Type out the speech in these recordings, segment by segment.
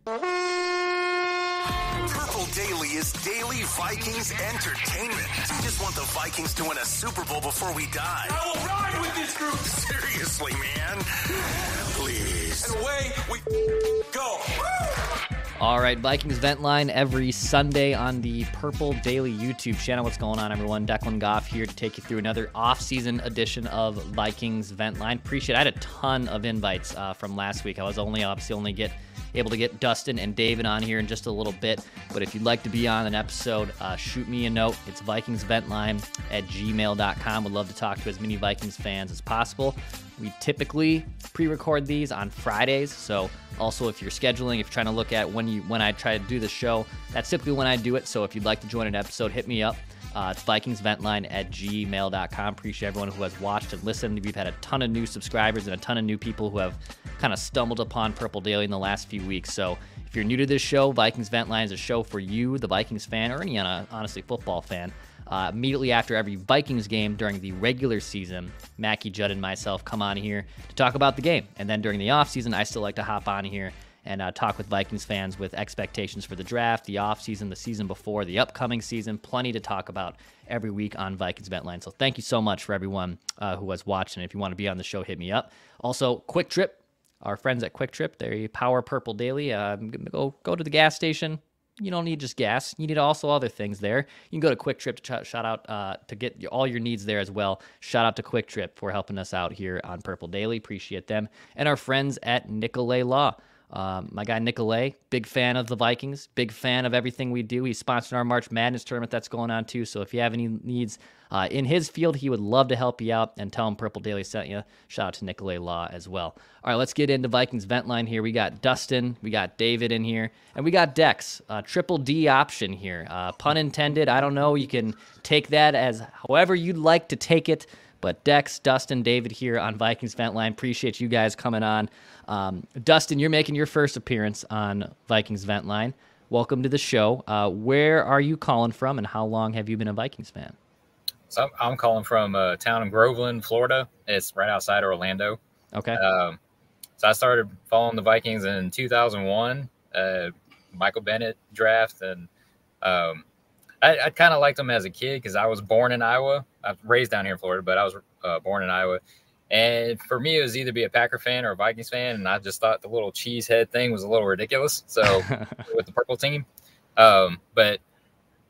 Purple Daily is daily Vikings entertainment. You just want the Vikings to win a Super Bowl before we die. I will ride with this group. Seriously, man. Please. And away we go. All right, Vikings Vent Line every Sunday on the Purple Daily YouTube channel. What's going on, everyone? Declan Goff here to take you through another off-season edition of Vikings Vent Line. Appreciate it. I had a ton of invites from last week. I was only able to get Dustin and David on here in just a little bit. But if you'd like to be on an episode, shoot me a note. It's vikingsventline@gmail.com. Would love to talk to as many Vikings fans as possible. We typically pre-record these on Fridays, so also if you're scheduling, if you're trying to look at when I try to do the show, that's typically when I do it. So if you'd like to join an episode, hit me up. It's vikingsventline@gmail.com. Appreciate everyone who has watched and listened. We've had a ton of new subscribers and a ton of new people who have kind of stumbled upon Purple Daily in the last few weeks. So if you're new to this show, Vikings Vent Line is a show for you, the Vikings fan, or any honestly football fan. Immediately after every Vikings game during the regular season, Mackie, Judd, and myself come on here to talk about the game. And then during the offseason, I still like to hop on here and talk with Vikings fans with expectations for the draft, the offseason, the season before, the upcoming season. Plenty to talk about every week on Vikings Vent Line. So thank you so much for everyone who was watching. If you want to be on the show, hit me up. Also, Quick Trip, our friends at Quick Trip, they power Purple Daily. Go to the gas station. You don't need just gas. You need also other things there. You can go to Quick Trip to shout out to get all your needs there as well. Shout out to Quick Trip for helping us out here on Purple Daily. Appreciate them. And our friends at Nicolay Law. My guy Nicolay, big fan of the Vikings, big fan of everything we do. He's sponsoring our March Madness tournament that's going on too. So if you have any needs in his field, he would love to help you out, and tell him Purple Daily sent you. Shout out to Nicolay Law as well. All right, let's get into Vikings Vent Line here. We got Dustin, we got David in here, and we got Dex, triple D option here. Pun intended. I don't know. You can take that as however you'd like to take it. But Dex, Dustin, David here on Vikings Vent Line. Appreciate you guys coming on. Dustin, you're making your first appearance on Vikings Vent Line. Welcome to the show. Where are you calling from, and how long have you been a Vikings fan? So I'm calling from a town in Groveland, Florida. It's right outside Orlando. Okay. So I started following the Vikings in 2001, Michael Bennett draft, and I kind of liked them as a kid because I was born in Iowa. I was raised down here in Florida, but I was born in Iowa. And for me, it was either be a Packer fan or a Vikings fan, and I just thought the little cheese head thing was a little ridiculous. So with the purple team, but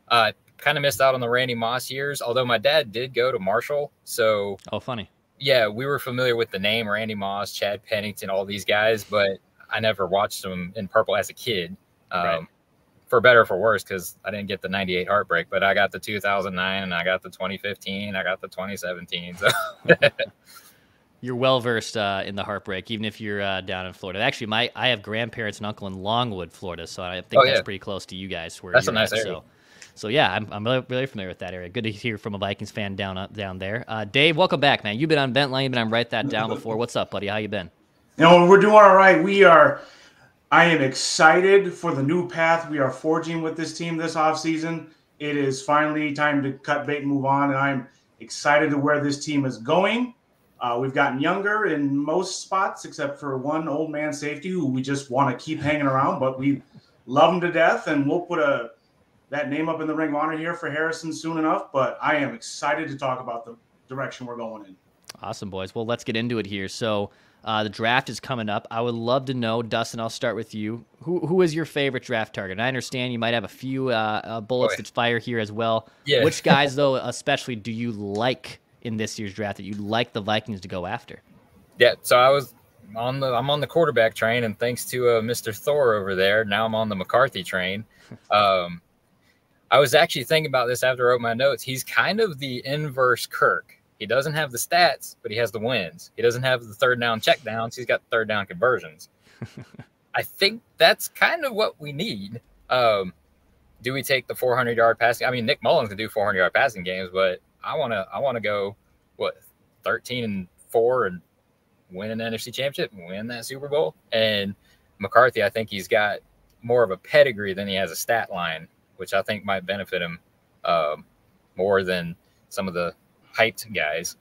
I kind of missed out on the Randy Moss years. Although my dad did go to Marshall, so funny. Yeah, we were familiar with the name Randy Moss, Chad Pennington, all these guys, but I never watched them in purple as a kid. Right. For better or for worse, because I didn't get the 98 heartbreak, but I got the 2009 and I got the 2015, I got the 2017. So you're well versed in the heartbreak, even if you're down in Florida. Actually, I have grandparents and uncle in Longwood, Florida, so I think that's pretty close to you guys. Where that's you're a nice at, area. So yeah, I'm really familiar with that area. Good to hear from a Vikings fan down there. Dave, welcome back, man. You've been on Vent Line, you've been on Write That Down before. What's up, buddy? How you been? We're doing all right. I am excited for the new path we are forging with this team this offseason. It is finally time to cut bait and move on, and I'm excited to where this team is going. We've gotten younger in most spots except for one old man safety who we just want to keep hanging around, but we love him to death, and we'll put that name up in the Ring of Honor here for Harrison soon enough. But I am excited to talk about the direction we're going in. Awesome, boys. Well, let's get into it here. So the draft is coming up. I would love to know, Dustin, I'll start with you. Who is your favorite draft target? And I understand you might have a few bullets to fire here as well. Yeah. Which guys, though, especially do you like in this year's draft that you'd like the Vikings to go after? Yeah, so I'm on the quarterback train, and thanks to Mr. Thor over there, now I'm on the McCarthy train. I was actually thinking about this after I wrote my notes. He's kind of the inverse Kirk. He doesn't have the stats, but he has the wins. He doesn't have the third down check downs. He's got third down conversions. I think that's kind of what we need. Do we take the 400-yard passing? I mean, Nick Mullins can do 400-yard passing games, but I want to go 13-4 and win an NFC Championship and win that Super Bowl. And McCarthy, I think he's got more of a pedigree than he has a stat line, which I think might benefit him more than some of the hyped guys.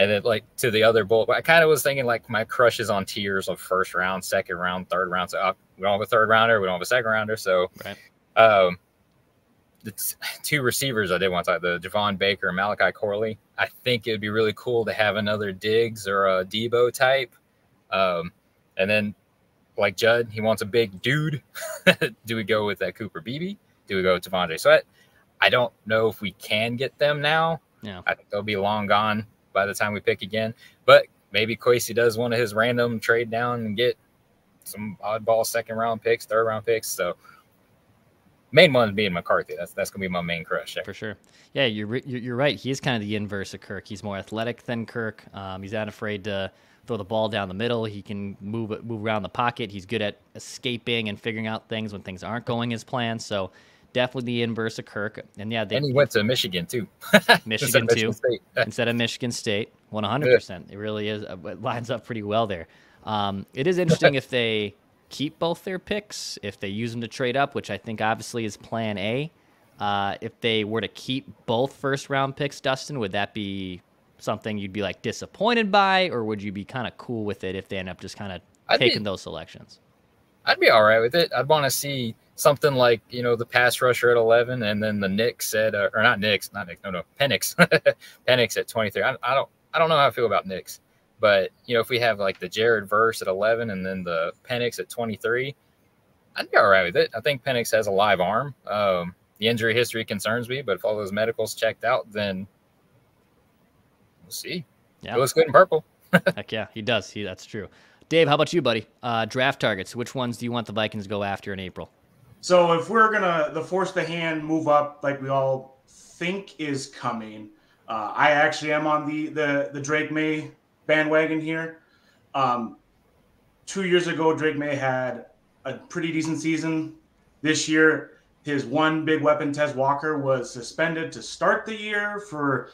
And then like to the other bullet, I kind of was thinking like my crush is on tiers of first round, second round, third round. So we don't have a third rounder, we don't have a second rounder. So the two receivers I did want to talk, the Javon Baker and Malachi Corley. I think it would be really cool to have another Diggs or a Debo type. And then like Judd, he wants a big dude. Do we go with that Cooper Beebe? Do we go with Devondre Sweat? I don't know if we can get them now. Yeah. I think they'll be long gone by the time we pick again. But maybe Kwesi does one of his random trade down and get some oddball second round picks, third round picks. So main one being McCarthy. That's gonna be my main crush there. For sure. Yeah, you're right. He is kind of the inverse of Kirk. He's more athletic than Kirk. He's not afraid to throw the ball down the middle. He can move around the pocket. He's good at escaping and figuring out things when things aren't going as planned. So definitely the inverse of Kirk. And yeah, and he went to Michigan too. Michigan too, instead of Michigan State. 100%. It really is. It lines up pretty well there. It is interesting if they keep both their picks, if they use them to trade up, which I think obviously is plan A. If they were to keep both first-round picks, Dustin, would that be something you'd be like disappointed by, or would you be kind of cool with it if they end up just kind of taking those selections? I'd be all right with it. I'd want to see something like, the pass rusher at 11 and then the Knicks at or not Knicks, Penix. Penix at 23. I don't know how I feel about Knicks. But, if we have like the Jared Verse at 11 and then the Penix at 23, I'd be all right with it. I think Penix has a live arm. The injury history concerns me, but if all those medicals checked out, then we'll see. Yeah. It looks good in purple. Heck yeah, he does. That's true. Dave, how about you, buddy? Draft targets. Which ones do you want the Vikings to go after in April? So if we're the force the hand move up like we all think is coming, I actually am on the Drake Maye bandwagon here. 2 years ago, Drake Maye had a pretty decent season. This year, his one big weapon, Tez Walker, was suspended to start the year for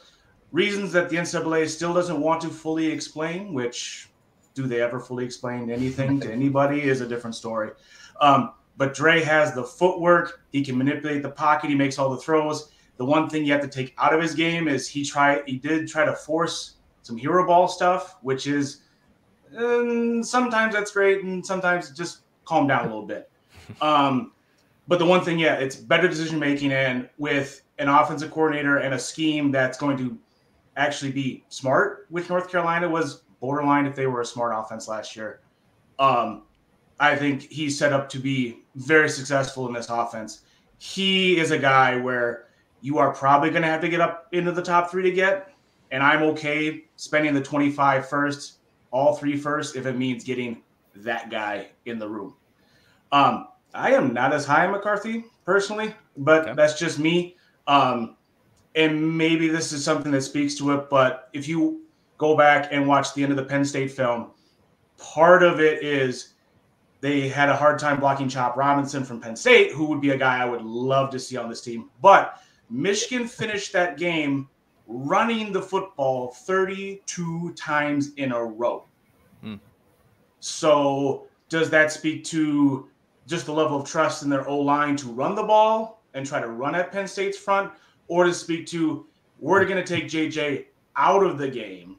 reasons that the NCAA still doesn't want to fully explain, which do they ever fully explain anything to anybody is a different story. But Dre has the footwork. He can manipulate the pocket. He makes all the throws. The one thing you have to take out of his game is he did try to force some hero ball stuff, which is sometimes that's great and sometimes just calm down a little bit. But the one thing, it's better decision making, and with an offensive coordinator and a scheme that's going to actually be smart, which North Carolina was borderline if they were a smart offense last year. I think he's set up to be very successful in this offense. He is a guy where you are probably going to have to get up into the top 3 to get, and I'm okay spending the 25 first, all 3 first, if it means getting that guy in the room. I am not as high on McCarthy personally, but that's just me. And maybe this is something that speaks to it, but if you go back and watch the end of the Penn State film, part of it is they had a hard time blocking Chop Robinson from Penn State, who would be a guy I would love to see on this team. But Michigan finished that game running the football 32 times in a row. So does that speak to just the level of trust in their O-line to run the ball and try to run at Penn State's front, or to speak to we're going to take JJ out of the game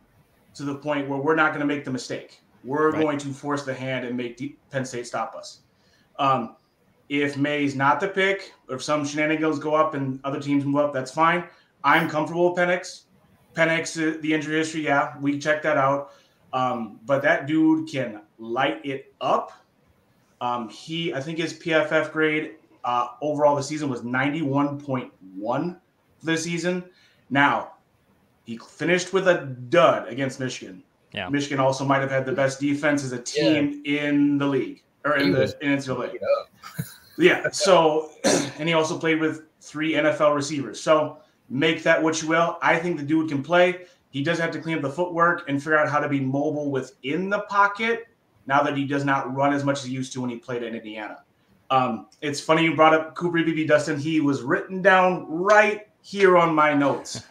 to the point where we're not going to make the mistake. We're going to force the hand and make Penn State stop us. If Maye's not the pick, or if some shenanigans go up and other teams move up, that's fine. I'm comfortable with Penix. Penix, the injury history, we checked that out. But that dude can light it up. I think his PFF grade overall the season was 91.1 for the season. Now, he finished with a dud against Michigan. Yeah. Michigan also might have had the best defense as a team in the league, or in NCAA. So, and he also played with 3 NFL receivers. So make that what you will. I think the dude can play. He does have to clean up the footwork and figure out how to be mobile within the pocket now that he does not run as much as he used to when he played in Indiana. It's funny you brought up Cooper Beebe, Dustin. He was written down right here on my notes.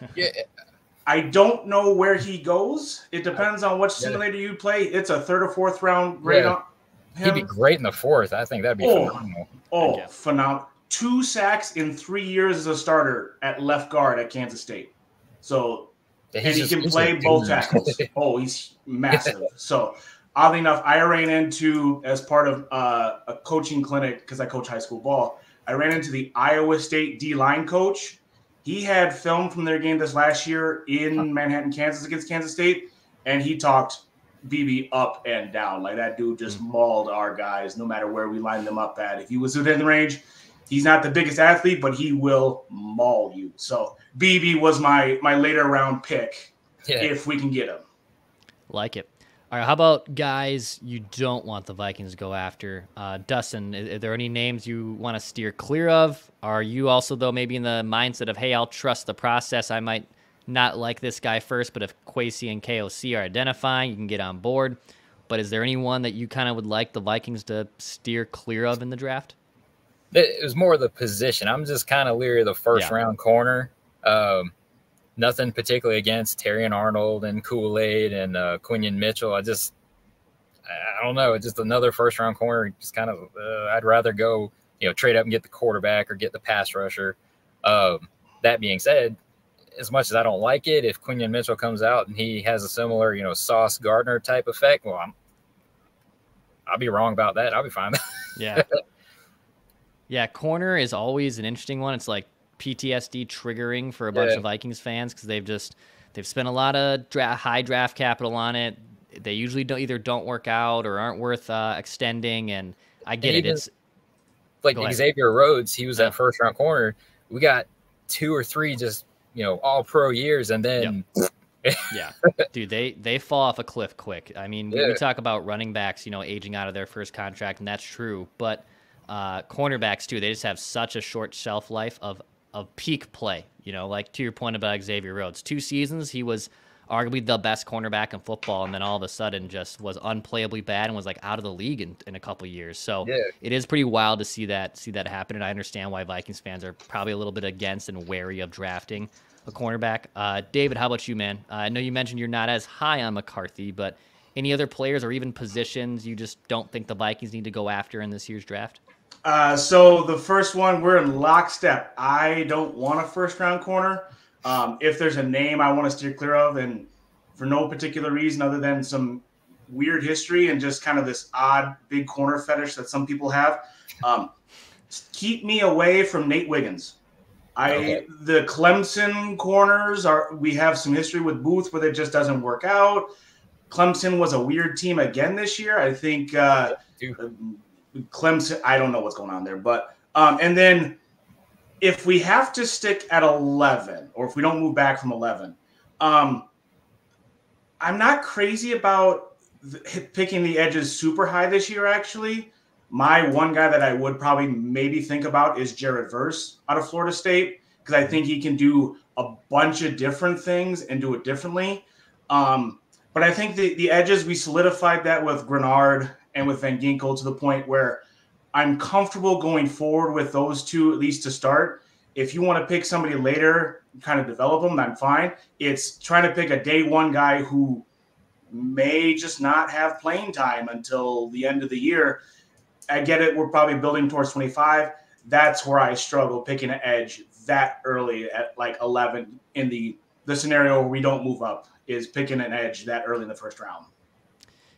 I don't know where he goes. It depends on which simulator you play. It's a 3rd or 4th round grade on him. He'd be great in the 4th. I think that'd be phenomenal. Phenomenal. 2 sacks in 3 years as a starter at left guard at Kansas State. So And he can play both tackles. Oh, he's massive. So, oddly enough, I ran into, as part of a coaching clinic, because I coach high school ball, I ran into the Iowa State D-line coach. He had film from their game this last year in Manhattan, Kansas against Kansas State, and he talked BB up and down. Like, that dude just mauled our guys no matter where we lined them up at. If he was within the range, he's not the biggest athlete, but he will maul you. So BB was my later round pick if we can get him. Like it. All right, how about guys you don't want the Vikings to go after? Dustin, are there any names you want to steer clear of? Are you also, though, maybe in the mindset of, hey, I'll trust the process. I might not like this guy first, but if Kwesi and KOC are identifying, you can get on board. But is there anyone that you kind of would like the Vikings to steer clear of in the draft? It was more the position. I'm just kind of leery of the first-round corner. Nothing particularly against Terry and Arnold and Kool-Aid and Quinion Mitchell. I don't know. It's just another first-round corner. Just kind of, I'd rather go, trade up and get the quarterback or get the pass rusher. That being said, as much as I don't like it, if Quinion Mitchell comes out and he has a similar, Sauce Gardner type effect, well, I'll be wrong about that. I'll be fine. Yeah. Yeah, corner is always an interesting one. It's like PTSD triggering for a bunch of Vikings fans because they've spent a lot of high draft capital on it. They usually don't work out or aren't worth extending, and I get it. It's like Xavier Rhodes. He was that first round corner. We got 2 or 3 just all pro years, and then yeah, dude, they fall off a cliff quick. I mean, we talk about running backs, aging out of their first contract, and that's true, but cornerbacks too. They just have such a short shelf life of peak play, like to your point about Xavier Rhodes. 2 seasons, he was arguably the best cornerback in football, and then all of a sudden just was unplayably bad and was like out of the league in a couple years. So it is pretty wild to see that happen, and I understand why Vikings fans are probably a little bit against and wary of drafting a cornerback. David, how about you, man? I know you mentioned you're not as high on McCarthy, but any other players or even positions you just don't think the Vikings need to go after in this year's draft? So the first one, we're in lockstep. I don't want a first-round corner. If there's a name I want to steer clear of, and for no particular reason other than some weird history and just kind of this odd big corner fetish that some people have, keep me away from Nate Wiggins. The Clemson corners we have some history with Booth where it just doesn't work out. Clemson was a weird team again this year. I think Clemson, I don't know what's going on there, but and then if we have to stick at 11, or if we don't move back from 11, I'm not crazy about picking the edges super high this year. Actually, my one guy that I would probably maybe think about is Jared Verse out of Florida State, because I think he can do a bunch of different things and do it differently. But I think the edges, we solidified that with Grenard and with Van Ginkel to the point where I'm comfortable going forward with those two, at least to start. If you want to pick somebody later, kind of develop them, I'm fine. It's trying to pick a day one guy who may just not have playing time until the end of the year. I get it. We're probably building towards 25. That's where I struggle picking an edge that early at like 11 in the scenario where we don't move up, is picking an edge that early in the first round.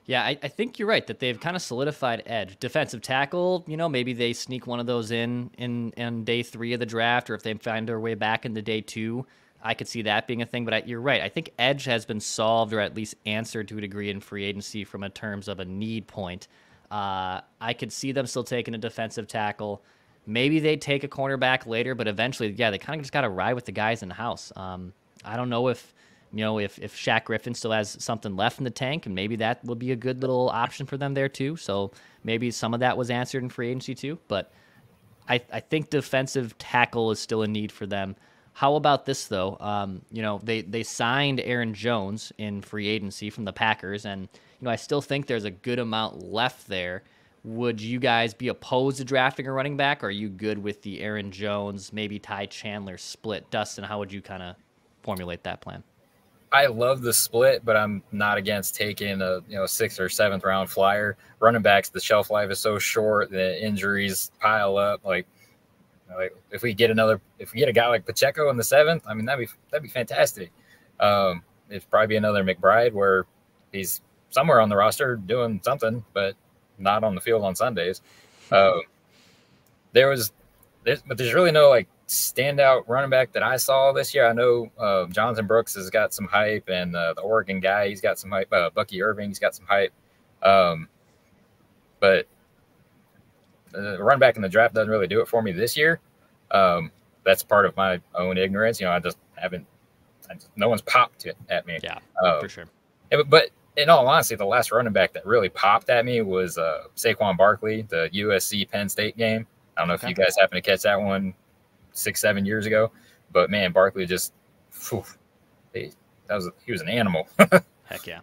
Yeah, I think you're right that they've kind of solidified edge. Defensive tackle, maybe they sneak one of those in day 3 of the draft, or if they find their way back into day 2, I could see that being a thing. But you're right. I think edge has been solved, or at least answered to a degree in free agency from a terms of a need point. I could see them still taking a defensive tackle. Maybe they take a cornerback later, but eventually, they kind of just got to ride with the guys in the house. I don't know if Shaq Griffin still has something left in the tank, and maybe that would be a good little option for them there too. So maybe some of that was answered in free agency too. But I think defensive tackle is still a need for them. How about this though? They signed Aaron Jones in free agency from the Packers, and I still think there's a good amount left there. Would you guys be opposed to drafting a running back, or are you good with the Aaron Jones, maybe Ty Chandler split? Dustin, how would you kind of formulate that plan? I love the split, but I'm not against taking a 6th or 7th round flyer. Running backs, the shelf life is so short, the injuries pile up. Like if we get a guy like Pacheco in the 7th, I mean that'd be fantastic. It's probably another McBride where he's somewhere on the roster doing something, but not on the field on Sundays. But there's really no like standout running back that I saw this year. I know Jonathan Brooks has got some hype, and the Oregon guy, he's got some hype. Bucky Irving's got some hype. But the run back in the draft doesn't really do it for me this year. That's part of my own ignorance. I just haven't. No one's popped it at me. Yeah, for sure. But in all honesty, the last running back that really popped at me was Saquon Barkley, the USC Penn State game. I don't know if you guys happen to catch that one 6-7 years ago, but man, Barkley just, he was an animal. Heck yeah.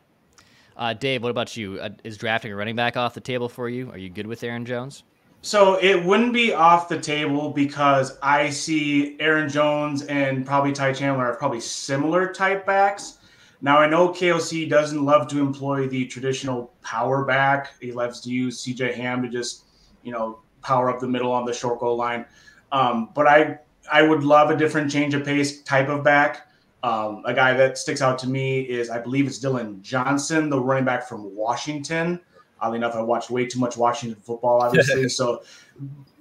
Dave, what about you? Is drafting a running back off the table for you? Are you good with Aaron Jones? So it wouldn't be off the table because I see Aaron Jones and probably Ty Chandler are probably similar type backs. Now, I know KOC doesn't love to employ the traditional power back. He loves to use CJ Ham to just, power up the middle on the short goal line. But I would love a different change of pace type of back. A guy that sticks out to me is, I believe it's Dylan Johnson, the running back from Washington. Oddly enough, I watched way too much Washington football, obviously. So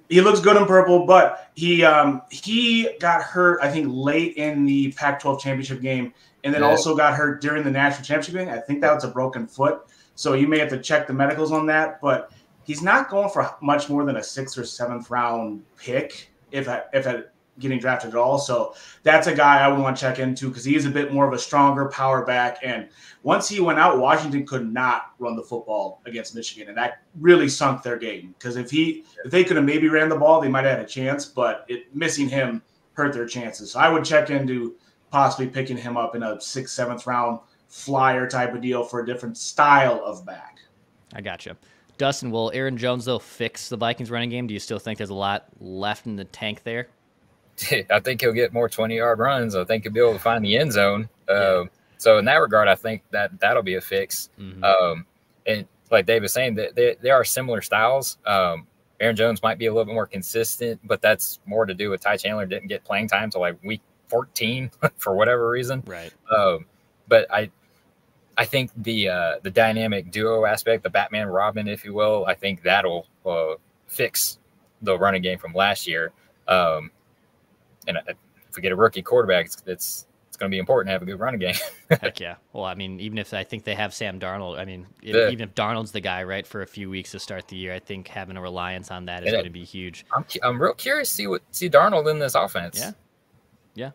he looks good in purple, but he got hurt, I think, late in the Pac-12 championship game, and then also got hurt during the national championship game. I think that was a broken foot. So you may have to check the medicals on that, but he's not going for much more than a 6th or 7th round pick, if at getting drafted at all. So that's a guy I would want to check into because he is a bit more of a stronger power back. And once he went out, Washington could not run the football against Michigan, and that really sunk their game. Because if they could have maybe ran the ball, they might have had a chance, but missing him hurt their chances. So I would check into possibly picking him up in a 6th, 7th round flyer type of deal for a different style of back. I gotcha. Dustin, will Aaron Jones, though, fix the Vikings running game? Do you still think there's a lot left in the tank there? I think he'll get more 20-yard runs. I think he'll be able to find the end zone. So in that regard, I think that'll be a fix. Mm-hmm. And like Dave was saying, they are similar styles. Aaron Jones might be a little bit more consistent, but that's more to do with Ty Chandler didn't get playing time till like week 14 for whatever reason. Right. But I think the dynamic duo aspect, the Batman Robin, if you will, I think that'll fix the running game from last year. And if we get a rookie quarterback, it's going to be important to have a good running game. Heck yeah. Well, I mean, even if I think they have Sam Darnold, I mean, even if Darnold's the guy, right, for a few weeks to start the year, I think having a reliance on that is going to be huge. I'm real curious to see Darnold in this offense. Yeah.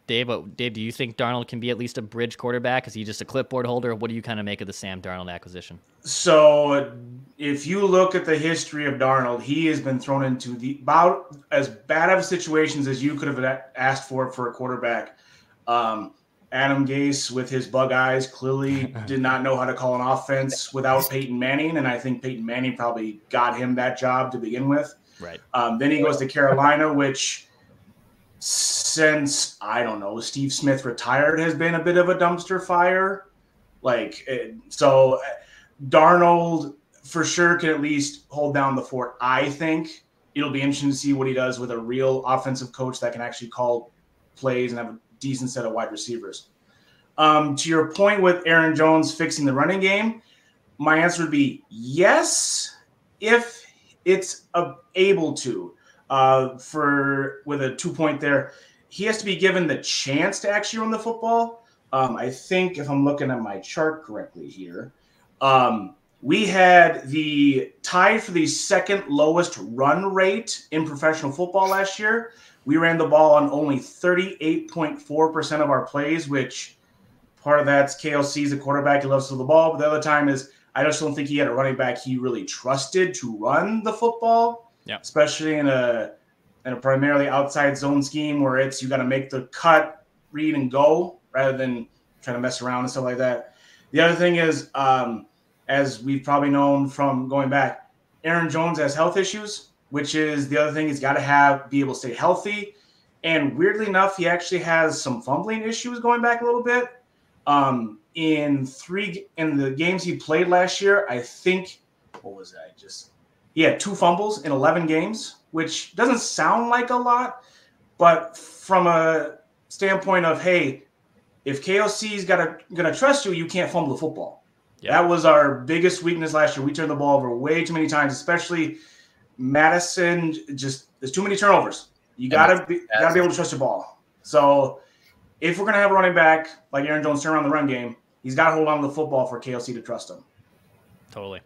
Dave, do you think Darnold can be at least a bridge quarterback? Is he just a clipboard holder? What do you kind of make of the Sam Darnold acquisition? So if you look at the history of Darnold, he has been thrown into about as bad of situations as you could have asked for a quarterback. Adam Gase, with his bug eyes, clearly did not know how to call an offense without Peyton Manning, and I think Peyton Manning probably got him that job to begin with. Right. Then he goes to Carolina, which since, I don't know, Steve Smith retired has been a bit of a dumpster fire. So Darnold for sure can at least hold down the fort. I think it'll be interesting to see what he does with a real offensive coach that can actually call plays and have a decent set of wide receivers. To your point with Aaron Jones fixing the running game, my answer would be yes, if it's able to. With a 2-point there, he has to be given the chance to actually run the football. I think if I'm looking at my chart correctly here, we had the tie for the second lowest run rate in professional football last year. We ran the ball on only 38.4% of our plays, which part of that's KLC's a quarterback. He loves to throw the ball, but the other time is I just don't think he had a running back he really trusted to run the football. Yeah, especially in a primarily outside zone scheme where you got to make the cut, read, and go rather than trying to mess around and stuff like that. The other thing is, as we've probably known from going back, Aaron Jones has health issues, which is the other thing. He's got to be able to stay healthy. And weirdly enough, he actually has some fumbling issues going back a little bit. In the games he played last year, I think, what was that? He had 2 fumbles in 11 games, which doesn't sound like a lot, but from a standpoint of, hey, if KOC's gonna trust you, you can't fumble the football. Yep. That was our biggest weakness last year. We turned the ball over way too many times, especially Madison. Just there's too many turnovers. You gotta be able to trust your ball. So if we're gonna have a running back like Aaron Jones turn around the run game, he's got to hold on to the football for KOC to trust him. Totally.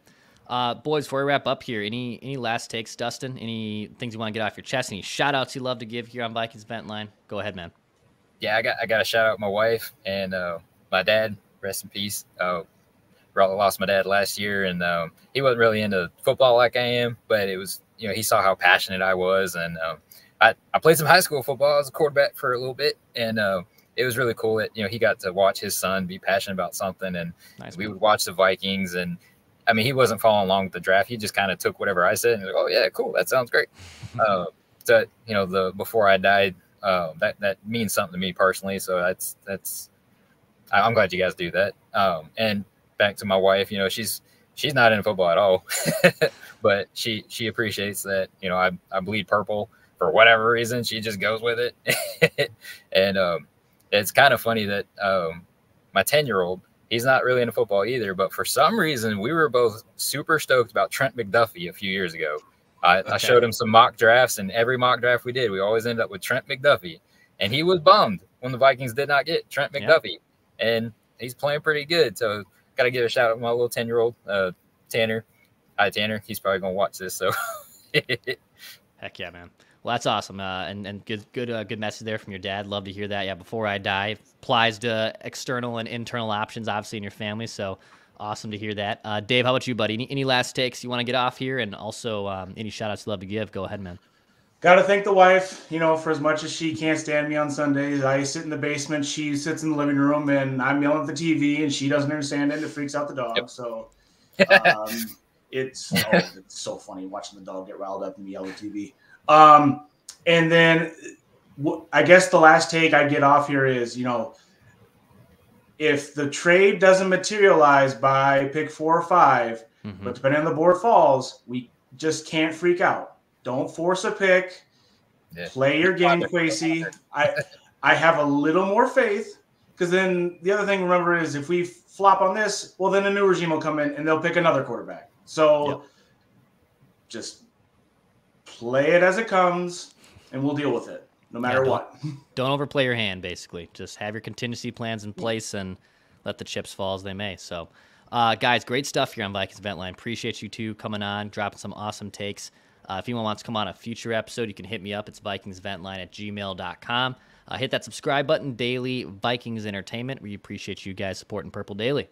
Boys, before we wrap up here, any last takes, Dustin? Any things you want to get off your chest? Any shout-outs you love to give here on Vikings Vent Line? Go ahead, man. Yeah, I got to shout out my wife and my dad. Rest in peace. Lost my dad last year, and he wasn't really into football like I am, but it was, he saw how passionate I was, and I played some high school football. I was a quarterback for a little bit, and it was really cool that he got to watch his son be passionate about something, and we would watch the Vikings. And I mean, he wasn't following along with the draft. He just kind of took whatever I said and was like, oh yeah, cool, that sounds great. So the before I died, that means something to me personally. So I'm glad you guys do that. And back to my wife, she's not into football at all, but she appreciates that I bleed purple for whatever reason. She just goes with it. And it's kind of funny that my 10-year-old, he's not really into football either, but for some reason we were both super stoked about Trent McDuffie a few years ago. I showed him some mock drafts, and every mock draft we did, we always ended up with Trent McDuffie, and he was bummed when the Vikings did not get Trent McDuffie, and he's playing pretty good. So got to give a shout out to my little 10-year-old, Tanner. Hi, Tanner. He's probably going to watch this. So heck yeah, man. Well, that's awesome. And good message there from your dad. Love to hear that. Yeah. Before I die applies to external and internal options, obviously, in your family. So awesome to hear that. Dave, how about you, buddy? Any last takes you want to get off here? And also any shout outs you love to give? Go ahead, man. Got to thank the wife, for as much as she can't stand me on Sundays. I sit in the basement, she sits in the living room, and I'm yelling at the TV, and she doesn't understand it. It freaks out the dog. Yep. So it's so funny watching the dog get riled up and yell at TV. And then I guess the last take I get off here is, if the trade doesn't materialize by pick 4 or 5, but depending on the board falls, we just can't freak out. Don't force a pick. Yeah. Play your game, Quasey. I have a little more faith, because then the other thing to remember is if we flop on this, well, then a new regime will come in and they'll pick another quarterback. So just play it as it comes, and we'll deal with it no matter what. Don't overplay your hand, basically. Just have your contingency plans in place and let the chips fall as they may. So, guys, great stuff here on Vikings Vent Line. Appreciate you two coming on, dropping some awesome takes. If anyone wants to come on a future episode, you can hit me up. It's vikingsventline@gmail.com. Hit that subscribe button, Daily Vikings Entertainment. We appreciate you guys supporting Purple Daily.